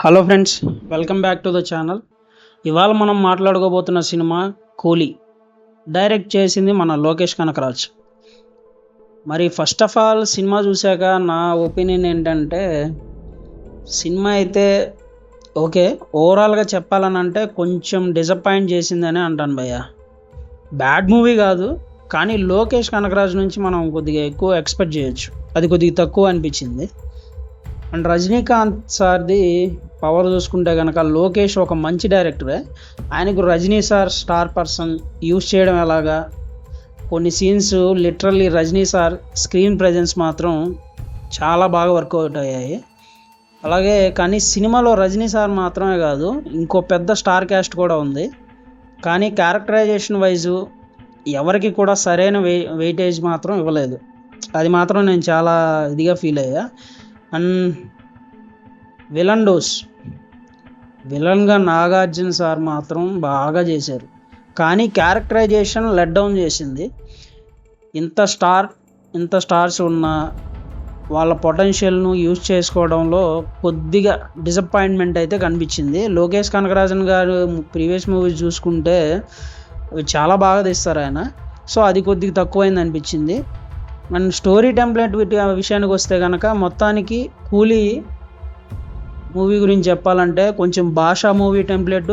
Hello friends, welcome back to the channel. ఇవాళ మనం మాట్లాడుకోబోతున్న cinema కూలీ. డైరెక్ట్ చేసింది మన లోకేష్ కనకరాజ్. మరి ఫస్ట్ ఆఫ్ ఆల్ సినిమా చూశాక నా ఒపీనియన్ ఏంటంటే, సినిమా అయితే ఓకే, ఓవరాల్గా చెప్పాలని అంటే కొంచెం డిసప్పాయింట్ చేసిందని అంటాను భయ్య. బ్యాడ్ మూవీ కాదు, కానీ లోకేష్ కనకరాజ్ నుంచి మనం కొద్దిగా ఎక్కువ ఎక్స్పెక్ట్ చేయొచ్చు. అది కొద్దిగా తక్కువ అనిపించింది. అండ్ రజనీకాంత్ సార్ది పవర్ చూసుకుంటే కనుక లోకేష్ ఒక మంచి డైరెక్టరే. ఆయనకు Rajini sir star person use చేయడం ఎలాగా, కొన్ని scenes literally Rajini sir screen presence మాత్రం చాలా బాగా వర్కౌట్ అయ్యాయి. అలాగే కానీ సినిమాలో రజనీ సార్ మాత్రమే కాదు, ఇంకో పెద్ద స్టార్ క్యాస్ట్ కూడా ఉంది. కానీ క్యారెక్టరైజేషన్ వైజు ఎవరికి కూడా సరైన వెయిటేజ్ మాత్రం ఇవ్వలేదు. అది మాత్రం నేను చాలా ఇదిగా ఫీల్ అయ్యా. అండ్ విలన్గా నాగార్జున సార్ మాత్రం బాగా చేశారు, కానీ క్యారెక్టరైజేషన్ లెట్ డౌన్ చేసింది. ఇంత స్టార్స్ ఉన్న వాళ్ళ పొటెన్షియల్ను యూజ్ చేసుకోవడంలో కొద్దిగా డిసప్పాయింట్మెంట్ అయితే కనిపించింది. లోకేష్ కనకరాజన్ గారు ప్రీవియస్ మూవీస్ చూసుకుంటే అవి చాలా బాగా తీస్తారు ఆయన. సో అది కొద్దిగా తక్కువైంది అనిపించింది. అండ్ స్టోరీ టెంప్లెట్ విషయానికి వస్తే కనుక మొత్తానికి కూలీ మూవీ గురించి చెప్పాలంటే కొంచెం భాషా మూవీ టెంప్లెట్,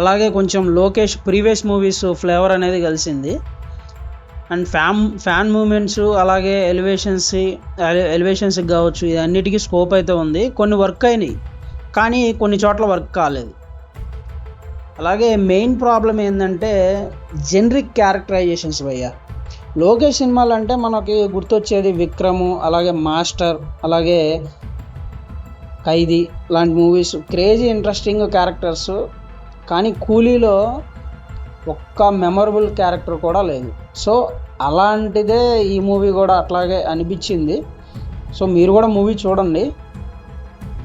అలాగే కొంచెం లోకేష్ ప్రీవియస్ మూవీస్ ఫ్లేవర్ అనేది కలిసింది. అండ్ ఫ్యాన్ మూమెంట్స్ అలాగే ఎలివేషన్స్కి కావచ్చు, ఇది అన్నిటికీ స్కోప్ అయితే ఉంది. కొన్ని వర్క్ అయినాయి, కానీ కొన్ని చోట్ల వర్క్ కాలేదు. అలాగే మెయిన్ ప్రాబ్లం ఏంటంటే జెనరిక్ క్యారెక్టరైజేషన్స్ భయ్య. లోకేష్ సినిమాలు అంటే మనకి గుర్తొచ్చేది విక్రము, అలాగే మాస్టర్, అలాగే ఖైదీ లాంటి మూవీస్, క్రేజీ ఇంట్రెస్టింగ్ క్యారెక్టర్స్. కానీ కూలీలో ఒక్క మెమొరబుల్ క్యారెక్టర్ కూడా లేదు. సో అలాంటిదే ఈ మూవీ కూడా అట్లాగే అనిపించింది. సో మీరు కూడా మూవీ చూడండి.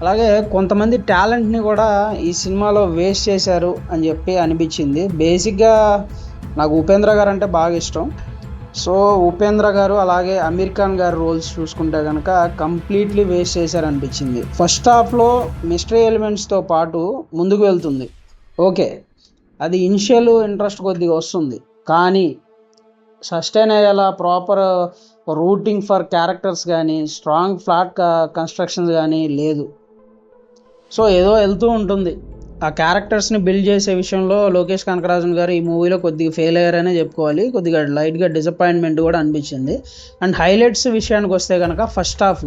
అలాగే కొంతమంది టాలెంట్ని కూడా ఈ సినిమాలో వేస్ట్ చేశారు అని చెప్పి అనిపించింది. బేసిక్గా నాకు ఉపేంద్ర గారు అంటే బాగా ఇష్టం. సో ఉపేంద్ర గారు అలాగే అమీర్ ఖాన్ గారు రోల్స్ చూసుకుంటే కనుక కంప్లీట్లీ వేస్ట్ చేశారనిపించింది. ఫస్ట్ హాఫ్లో మిస్టరీ ఎలిమెంట్స్తో పాటు ముందుకు వెళ్తుంది, ఓకే, అది ఇనిషియల్ ఇంట్రెస్ట్ కొద్దిగా వస్తుంది. కానీ సస్టైన్ అయ్యేలా ప్రాపర్ రూటింగ్ ఫర్ క్యారెక్టర్స్ కానీ స్ట్రాంగ్ ఫ్లాట్ కన్స్ట్రక్షన్స్ కానీ లేదు. సో ఏదో వెళ్తూ ఉంటుంది. ఆ క్యారెక్టర్స్ని బిల్డ్ చేసే విషయంలో లోకేష్ కనకరాజన్ గారు ఈ మూవీలో కొద్దిగా ఫెయిల్ అయ్యారనే చెప్పుకోవాలి. కొద్దిగా లైట్గా డిసప్పాయింట్మెంట్ కూడా అనిపించింది. అండ్ హైలైట్స్ విషయానికి వస్తే కనుక ఫస్ట్ హాఫ్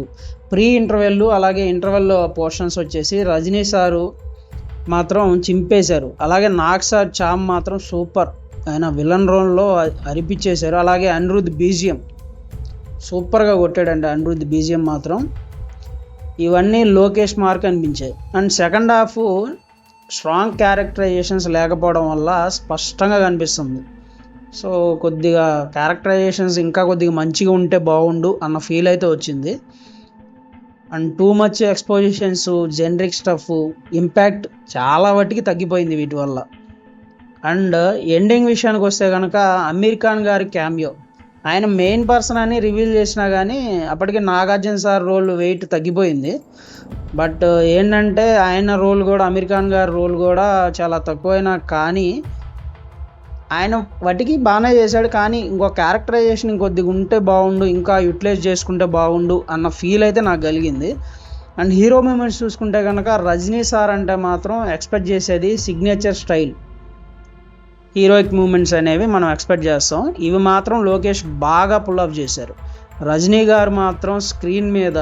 ప్రీ ఇంటర్వెల్ అలాగే ఇంటర్వెల్ పోర్షన్స్ వచ్చేసి రజనీ సారు మాత్రం చింపేశారు. అలాగే నాగ్ సార్ చామ్ మాత్రం సూపర్, ఆయన విలన్ రోల్లో అరిపించేశారు. అలాగే అనిరుద్ బీజిఎం సూపర్గా కొట్టాడండి. అనిరుద్ బీజిఎం మాత్రం ఇవన్నీ లోకేష్ మార్క్ అనిపించాయి. And second half strong characterisations లేకపోవడం వల్ల స్పష్టంగా కనిపిస్తుంది. సో కొద్దిగా క్యారెక్టరైజేషన్స్ ఇంకా కొద్దిగా మంచిగా ఉంటే బాగుండు అన్న ఫీల్ అయితే వచ్చింది. And too much expositions, generic stuff, impact చాలా వాటికి తగ్గిపోయింది వీటి వల్ల. అండ్ ఎండింగ్ విషయానికి వస్తే కనుక అమీర్ ఖాన్ గారి క్యామియో, ఆయన మెయిన్ పర్సన్ అని రివీల్ చేసినా కానీ అప్పటికి నాగార్జున సార్ రోల్ వెయిట్ తగ్గిపోయింది. బట్ ఏంటంటే ఆయన రోల్ కూడా, అమీర్ ఖాన్ గారి రోల్ కూడా చాలా తక్కువైనా కానీ ఆయన వాటికి బాగానే చేశాడు. కానీ ఇంకో క్యారెక్టరైజేషన్ ఇంకొద్దిగా ఉంటే బాగుండు, ఇంకా యూటిలైజ్ చేసుకుంటే బాగుండు అన్న ఫీల్ అయితే నాకు కలిగింది. అండ్ హీరో మూమెంట్స్ చూసుకుంటే కనుక రజనీ సార్ అంటే మాత్రం ఎక్స్పెక్ట్ చేసేది సిగ్నేచర్ స్టైల్ హీరోయిక్ మూమెంట్స్ అనేవి మనం ఎక్స్పెక్ట్ చేస్తాం. ఇవి మాత్రం లోకేష్ బాగా పుల్ ఆఫ్ చేశారు. రజనీ గారు మాత్రం స్క్రీన్ మీద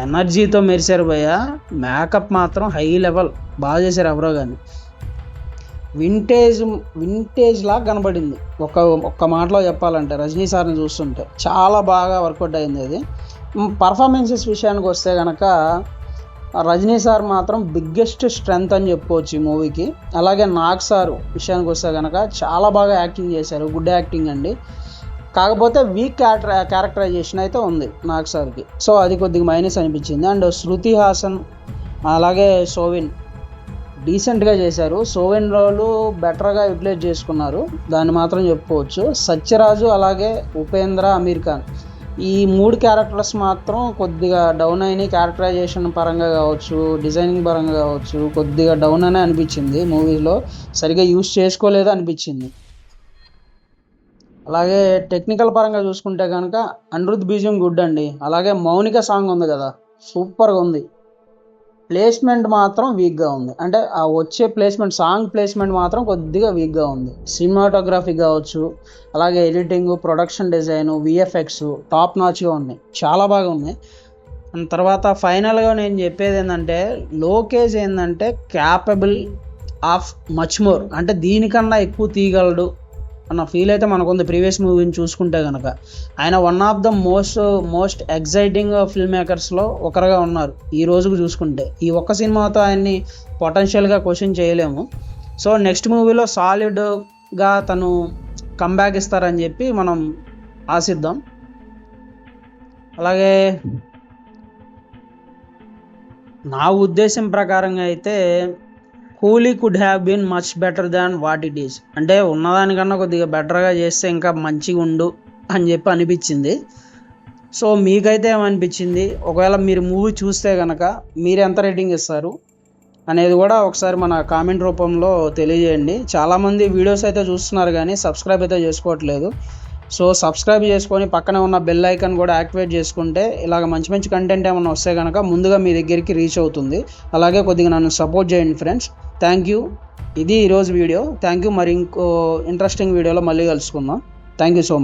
ఎనర్జీతో మెరిశారు భయ్య. మేకప్ మాత్రం హై లెవెల్ బాగా చేశారు. ఎవరో కానీ వింటేజ్ లాగా కనబడింది. ఒక్క మాటలో చెప్పాలంటే రజనీ సార్ని చూస్తుంటే చాలా బాగా వర్కౌట్ అయింది. అది పర్ఫార్మెన్సెస్ విషయానికి వస్తే కనుక రజనీ సార్ మాత్రం బిగ్గెస్ట్ స్ట్రెంగ్త్ అని చెప్పుకోవచ్చు ఈ మూవీకి. అలాగే నాగ్ సార్ విషయానికి వస్తే కనుక చాలా బాగా యాక్టింగ్ చేశారు, గుడ్ యాక్టింగ్ అండి. కాకపోతే వీక్ క్యారెక్టరైజేషన్ అయితే ఉంది నాగ్ సార్కి. సో అది కొద్దిగా మైనస్ అనిపించింది. అండ్ శృతి హాసన్ అలాగే సోవిన్ డీసెంట్గా చేశారు. సోవిన్ రోలు బెటర్గా యూటిలైజ్ చేసుకున్నారు, దాన్ని మాత్రం చెప్పుకోవచ్చు. సత్యరాజు అలాగే ఉపేంద్ర, అమీర్ ఖాన్ ఈ 3 క్యారెక్టర్స్ మాత్రం కొద్దిగా డౌన్ అయినాయి. క్యారెక్టరైజేషన్ పరంగా కావచ్చు, డిజైనింగ్ పరంగా కావచ్చు, కొద్దిగా డౌన్ అనే అనిపించింది. మూవీలో సరిగ్గా యూస్ చేసుకోలేదు అనిపించింది. అలాగే టెక్నికల్ పరంగా చూసుకుంటే కనుక అనిరుద్ బీజియం గుడ్ అండి. అలాగే మౌనిక సాంగ్ ఉంది కదా, సూపర్గా ఉంది. ప్లేస్మెంట్ మాత్రం వీక్గా ఉంది. అంటే ఆ వచ్చే ప్లేస్మెంట్, సాంగ్ ప్లేస్మెంట్ మాత్రం కొద్దిగా వీక్గా ఉంది. సినిమాటోగ్రఫీ కావచ్చు, అలాగే editing, production design, VFX top నాచ్గా ఉన్నాయి, చాలా బాగా ఉన్నాయి. అండ్ తర్వాత ఫైనల్గా నేను చెప్పేది ఏంటంటే, లోకేష్ ఏంటంటే క్యాపబుల్ ఆఫ్ మచ్ మోర్, అంటే దీనికన్నా ఎక్కువ తీయగలడు అన్న ఫీల్ అయితే మనకుంది. ప్రీవియస్ మూవీని చూసుకుంటే కనుక ఆయన one of the most exciting film మేకర్స్లో ఒకరుగా ఉన్నారు ఈ రోజుకు చూసుకుంటే. ఈ ఒక్క సినిమాతో ఆయన్ని పొటెన్షియల్గా క్వశ్చన్ చేయలేము. సో నెక్స్ట్ మూవీలో సాలిడ్గా తను కంబ్యాక్ ఇస్తారని చెప్పి మనం ఆశిద్దాం. అలాగే నా ఉద్దేశం ప్రకారంగా అయితే Coolie could have been much better than what it is. అంటే ఉన్నదానికన్నా కొద్దిగా బెటర్గా చేస్తే ఇంకా మంచిగా ఉండు అని చెప్పి అనిపించింది. సో మీకైతే ఏమనిపించింది? ఒకవేళ మీరు మూవీ చూస్తే కనుక మీరు ఎంత రేటింగ్ ఇస్తారు అనేది కూడా ఒకసారి మన కామెంట్ రూపంలో తెలియజేయండి. చాలామంది వీడియోస్ అయితే చూస్తున్నారు కానీ సబ్స్క్రైబ్ అయితే చేసుకోవట్లేదు. సో సబ్స్క్రైబ్ చేసుకొని పక్కనే ఉన్న బెల్ ఐకాన్ కూడా యాక్టివేట్ చేసుకుంటే ఇలాగ మంచి మంచి కంటెంట్ ఏమైనా వస్తే కనుక ముందుగా మీ దగ్గరికి రీచ్ అవుతుంది. అలాగే కొద్దిగా నన్ను సపోర్ట్ చేయండి ఫ్రెండ్స్. Thank you. ఇది ఈరోజు వీడియో. Thank you. మరి ఇంకో ఇంట్రెస్టింగ్ వీడియోలో మళ్ళీ కలుసుకుందాం. Thank you so much.